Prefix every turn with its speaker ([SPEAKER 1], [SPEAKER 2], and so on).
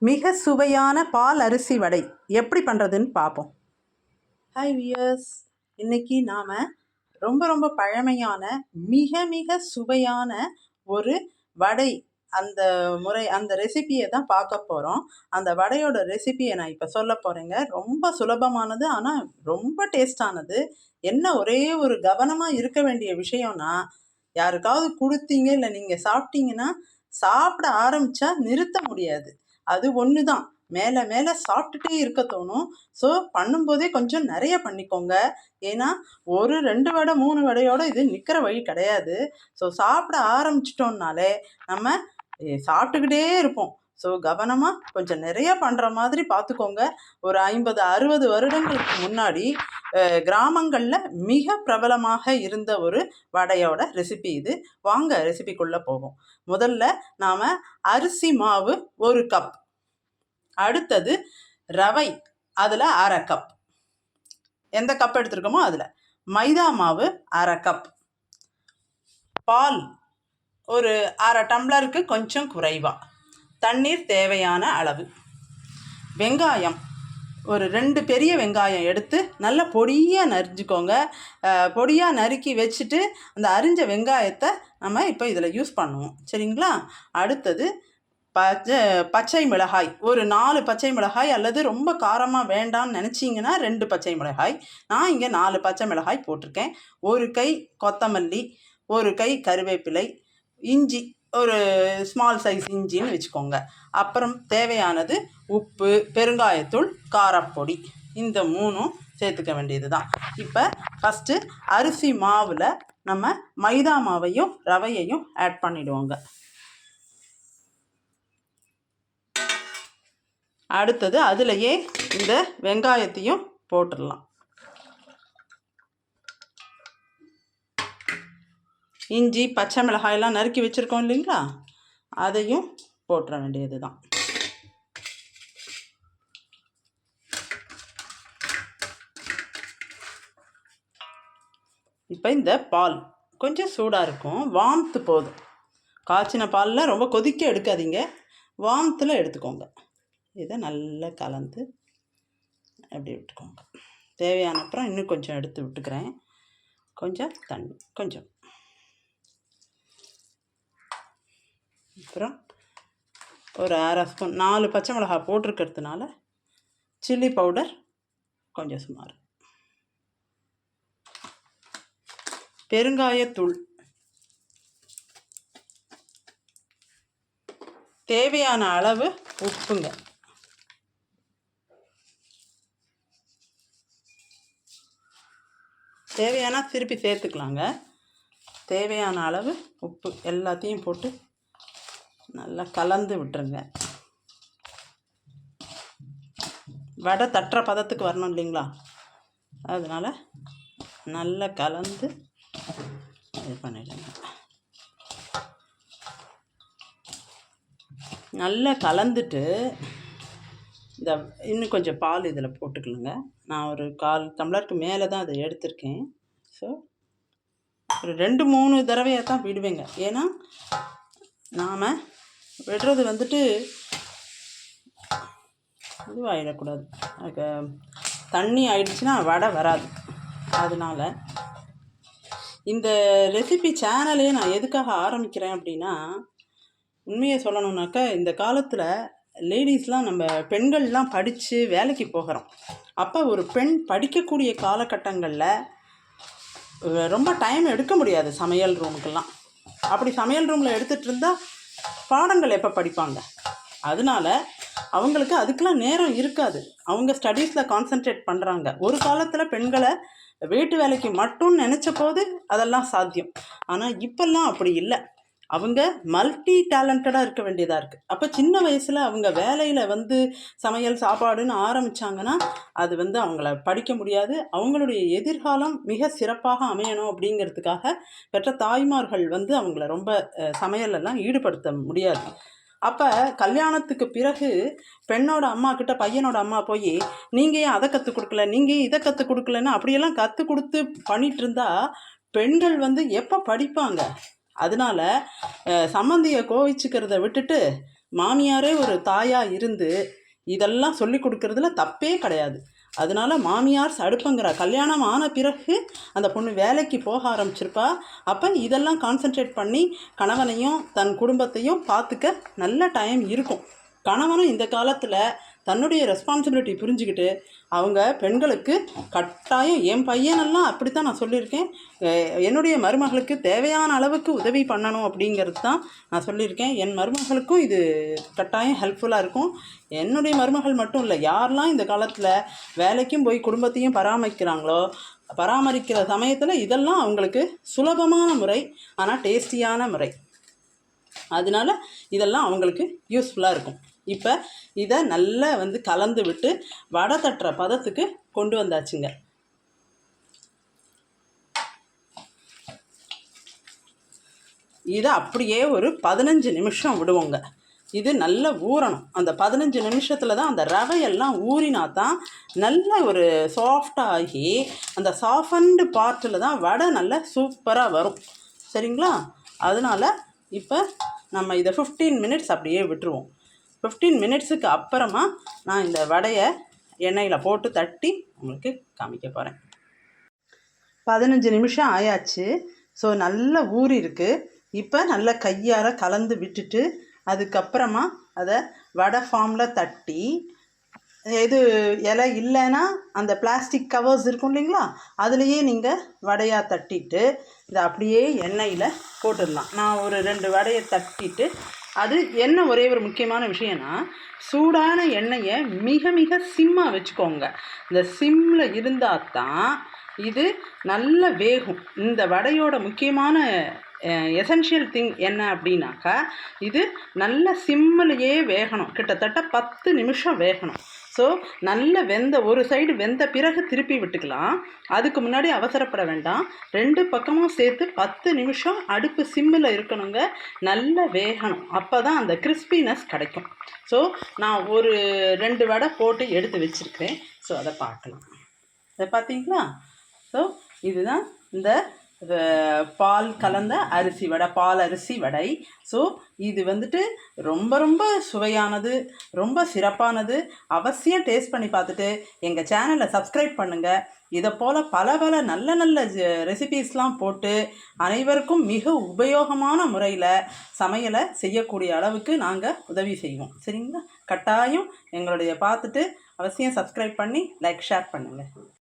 [SPEAKER 1] மிக சுவையான பால் அரிசி வடை எப்படி பண்ணுறதுன்னு பார்ப்போம். ஹாய் வியர்ஸ், இன்றைக்கி நாம் ரொம்ப பழமையான மிக மிக சுவையான ஒரு வடை அந்த ரெசிபியை தான் பார்க்க போகிறோம். அந்த வடையோட ரெசிபியை நான் இப்போ சொல்ல போகிறேங்க. ரொம்ப சுலபமானது, ஆனால் ரொம்ப டேஸ்டானது. என்ன ஒரே ஒரு கவனமாக இருக்க வேண்டிய விஷயம்னா, யாருக்காவது கொடுத்தீங்க இல்லை நீங்கள் சாப்பிட்டீங்கன்னா சாப்பிட ஆரம்பித்தா நிறுத்த முடியாது. அது ஒன்று தான், மேலே மேலே சாப்பிட்டுட்டே இருக்க தோணும். ஸோ பண்ணும்போதே கொஞ்சம் நிறைய பண்ணிக்கோங்க. ஏன்னா 1-2 வடை 3 வடையோடு இது நிற்கிற வழி கிடையாது. ஸோ சாப்பிட ஆரம்பிச்சிட்டோம்னாலே நம்ம சாப்பிட்டுக்கிட்டே இருப்போம். ஸோ கவனமாக கொஞ்சம் நிறைய பண்ணுற மாதிரி பார்த்துக்கோங்க. ஒரு 50-60 வருடங்களுக்கு முன்னாடி கிராமங்களில் மிக பிரபலமாக இருந்த ஒரு வடையோட ரெசிபி இது. வாங்க ரெசிபிக்குள்ளே போவோம். முதல்ல நாம் அரிசி மாவு 1 கப், அடுத்தது ரவை அதில் 1/2 கப், எந்த கப் எடுத்துருக்கோமோ அதில், மைதா மாவு 1/2 கப், பால் ஒரு 1/2 டம்ளருக்கு கொஞ்சம் குறைவாக, தண்ணீர் தேவையான அளவு, வெங்காயம் ஒரு 2 பெரிய வெங்காயம் எடுத்து நல்லா பொடியாக நறுக்கிக்கோங்க. பொடியாக நறுக்கி வச்சுட்டு அந்த அரிஞ்ச வெங்காயத்தை நம்ம இப்போ இதில் யூஸ் பண்ணுவோம், சரிங்களா? அடுத்தது பச்சை மிளகாய் ஒரு 4 பச்சை மிளகாய், அல்லது ரொம்ப காரமாக வேண்டாம்னு நினச்சிங்கன்னா 2 பச்சை மிளகாய். நான் இங்கே 4 பச்சை மிளகாய் போட்டிருக்கேன். 1 கை கொத்தமல்லி, 1 கை கருவேப்பிலை, இஞ்சி ஒரு ஸ்மால் சைஸ் இஞ்சின்னு வச்சுக்கோங்க. அப்புறம் தேவையானது உப்பு, பெருங்காயத்தூள், காரப்பொடி, இந்த 3ம் சேர்த்துக்க வேண்டியது தான். இப்போ ஃபஸ்ட்டு அரிசி மாவில் நம்ம மைதா மாவையும் ரவையையும் ஆட் பண்ணிவிடுவோங்க. அடுத்தது அதுலேயே இந்த வெங்காயத்தையும் போட்டுடலாம். இஞ்சி பச்சை மிளகாயெல்லாம் நறுக்கி வச்சுருக்கோம் இல்லைங்களா, அதையும் போட்டுற வேண்டியது தான். இப்போ இந்த பால் கொஞ்சம் சூடாக இருக்கும், வார்ம்த்து போதும். காய்ச்சின பாலில் ரொம்ப கொதிக்க எடுக்காதீங்க, வார்ம்த்தில் எடுத்துக்கோங்க. இதை நல்லா கலந்து அப்படி விட்டுக்கோங்க. தேவையான அப்புறம் இன்னும் கொஞ்சம் எடுத்து விட்டுக்கிறேன். கொஞ்சம் தண்ணி, கொஞ்சம், அப்புறம் ஒரு 1/2 ஸ்பூன், 4 பச்சை மிளகாய் போட்டிருக்கிறதுனால சில்லி பவுடர் கொஞ்சம் சுமார், பெருங்காயத்தூள், தேவையான அளவு உப்புங்க, தேவையான திருப்பி சேர்த்துக்கலாங்க. தேவையான அளவு உப்பு எல்லாத்தையும் போட்டு நல்லா கலந்து விட்டுருங்க. வடை தட்டுற பதத்துக்கு வரணும் இல்லைங்களா, அதனால் நல்லா கலந்து இது பண்ணிடுங்க. நல்லா கலந்துட்டு இந்த இன்னும் கொஞ்சம் பால் இதில் போட்டுக்கலுங்க. நான் ஒரு 1/4 டம்ளருக்கு மேலே தான் அதை எடுத்திருக்கேன். ஸோ ஒரு 2-3 தடவையாக தான் விடுவேங்க. ஏன்னா நாம் விடுறது வந்துட்டு இதுவாகிடக்கூடாது, அதுக்கு தண்ணி ஆயிடுச்சுன்னா வடை வராது. அதனால் இந்த ரெசிபி சேனலே நான் எதுக்காக ஆரம்பிக்கிறேன் அப்படின்னா, உண்மையை சொல்லணுன்னாக்கா இந்த காலத்தில் லேடிஸ்லாம், நம்ம பெண்கள்லாம் படித்து வேலைக்கு போகிறோம். அப்போ ஒரு பெண் படிக்கக்கூடிய காலகட்டங்களில் ரொம்ப டைம் எடுக்க முடியாது சமையல் ரூமுக்கெல்லாம். அப்படி சமையல் ரூமில் எடுத்துகிட்டு இருந்தால் பாடங்கள் எப்போ படிப்பாங்க? அதனால் அவங்களுக்கு அதுக்கெலாம் நேரம் இருக்காது. அவங்க ஸ்டடீஸில் கான்சன்ட்ரேட் பண்ணுறாங்க. ஒரு காலத்தில் பெண்களை வீட்டு வேலைக்கு மட்டும் நினச்ச போது அதெல்லாம் சாத்தியம். ஆனால் இப்போல்லாம் அப்படி இல்லை. அவங்க மல்டி டேலண்டடாக இருக்க வேண்டியதாக இருக்குது. அப்போ சின்ன வயசில் அவங்க வேலையில் சமையல் சாப்பாடுன்னு ஆரம்பித்தாங்கன்னா அது அவங்கள படிக்க முடியாது. அவங்களுடைய எதிர்காலம் மிக சிறப்பாக அமையணும் அப்படிங்கிறதுக்காக பெற்ற தாய்மார்கள் அவங்கள ரொம்ப சமையலெல்லாம் ஈடுபடுத்த முடியாது. அப்போ கல்யாணத்துக்கு பிறகு பெண்ணோட அம்மா கிட்ட பையனோட அம்மா போய் நீங்கள் ஏன் அதை கற்றுக் கொடுக்கல, நீங்கள் இதை கற்றுக் கொடுக்கலன்னு அப்படியெல்லாம் கற்றுக் கொடுத்து பண்ணிகிட்டு இருந்தால் பெண்கள் எப்போ படிப்பாங்க? அதனால் சம்மந்தியை கோவிச்சுக்கிறத விட்டுட்டு மாமியாரே ஒரு தாயாக இருந்து இதெல்லாம் சொல்லி கொடுக்கறதுல தப்பே கிடையாது. அதனால மாமியார் அடுப்புங்கிற கல்யாணம் ஆன பிறகு அந்த பொண்ணு வேலைக்கு போக ஆரம்பிச்சிருப்பா. அப்போ இதெல்லாம் கான்சென்ட்ரேட் பண்ணி கணவனையும் தன் குடும்பத்தையும் பார்த்துக்க நல்ல டைம் இருக்கும். கணவனும் இந்த காலத்தில் தன்னுடைய ரெஸ்பான்சிபிலிட்டி புரிஞ்சுக்கிட்டு அவங்க பெண்களுக்கு கட்டாயம், என் பையனெல்லாம் அப்படித்தான் நான் சொல்லியிருக்கேன், என்னுடைய மருமகளுக்கு தேவையான அளவுக்கு உதவி பண்ணணும் அப்படிங்கிறது தான் நான் சொல்லியிருக்கேன். என் மருமகளுக்கும் இது கட்டாயம் ஹெல்ப்ஃபுல்லாக இருக்கும். என்னுடைய மருமகள் மட்டும் இல்லை, யாரெல்லாம் இந்த காலத்தில் வேலைக்கும் போய் குடும்பத்தையும் பராமரிக்கிற சமயத்தில் இதெல்லாம் அவங்களுக்கு சுலபமான முறை, ஆனால் டேஸ்டியான முறை. அதனால இதெல்லாம் அவங்களுக்கு யூஸ்ஃபுல்லாக இருக்கும். இப்போ இதை நல்லா கலந்து விட்டு வடை தட்டுற பதத்துக்கு கொண்டு வந்தாச்சுங்க. இதை அப்படியே ஒரு 15 நிமிஷம் விடுவோங்க. இது நல்லா ஊறணும். அந்த 15 நிமிஷத்தில் தான் அந்த ரவையெல்லாம் ஊறினா தான் நல்ல ஒரு சாஃப்டாகி அந்த சாஃப்டன்டு பார்ட்டில் தான் வடை நல்லா சூப்பராக வரும். சரிங்களா? அதனால் இப்போ நம்ம இதை 15 மினிட்ஸ் அப்படியே விட்டுருவோம். 15 மினிட்ஸுக்கு அப்புறமா நான் இந்த வடையை எண்ணெயில் போட்டு தட்டி உங்களுக்கு காமிக்க போகிறேன். 15 நிமிஷம் ஆயாச்சு. ஸோ நல்லா ஊறி இருக்குது. இப்போ நல்லா கையால் கலந்து விட்டுட்டு அதுக்கப்புறமா அதை வடை ஃபார்மில் தட்டி, இது இலை இல்லைன்னா அந்த பிளாஸ்டிக் கவர்ஸ் இருக்கும் இல்லைங்களா, அதுலேயே நீங்கள் வடையாக தட்டிட்டு இதை அப்படியே எண்ணெயில் போட்டுடலாம். நான் ஒரு 2 வடையை தட்டிட்டு, அது என்ன ஒரே ஒரு முக்கியமான விஷயம்னா, சூடான எண்ணெயை மிக மிக சிம்மாக வச்சுக்கோங்க. இந்த சிம்மில் இருந்தால் தான் இது நல்ல வேகும். இந்த வடையோட முக்கியமான எசென்ஷியல் திங் என்ன அப்படின்னாக்கா, இது நல்ல சிம்மிலேயே வேகணும். கிட்டத்தட்ட 10 நிமிஷம் வேகணும். ஸோ நல்ல ஒரு சைடு வெந்த பிறகு திருப்பி விட்டுக்கலாம். அதுக்கு முன்னாடி அவசரப்பட வேண்டாம். 2 பக்கமும் சேர்த்து 10 நிமிஷம் அடுப்பு சிம்மில் இருக்கணுங்க. நல்ல வேகணும். அப்போ தான் அந்த கிறிஸ்பினஸ் கிடைக்கும். ஸோ நான் ஒரு 2 வடை போட்டு எடுத்து வச்சுருக்கிறேன். ஸோ அதை பார்க்கலாம். இதை பார்த்தீங்களா? ஸோ இதுதான் இந்த பால் கலந்த அரிசி வடை, பால் அரிசி வடை. ஸோ இது ரொம்ப ரொம்ப சுவையானது, ரொம்ப சிறப்பானது. அவசியம் டேஸ்ட் பண்ணி பார்த்துட்டு எங்கள் சேனலை சப்ஸ்கிரைப் பண்ணுங்கள். இதை போல் பல பல நல்ல நல்ல ரெசிபீஸ்லாம் போட்டு அனைவருக்கும் மிக உபயோகமான முறையில் சமையலை செய்யக்கூடிய அளவுக்கு நாங்கள் உதவி செய்வோம். சரிங்களா? கட்டாயம் எங்களுடைய பார்த்துட்டு அவசியம் சப்ஸ்கிரைப் பண்ணி லைக் ஷேர் பண்ணுங்கள்.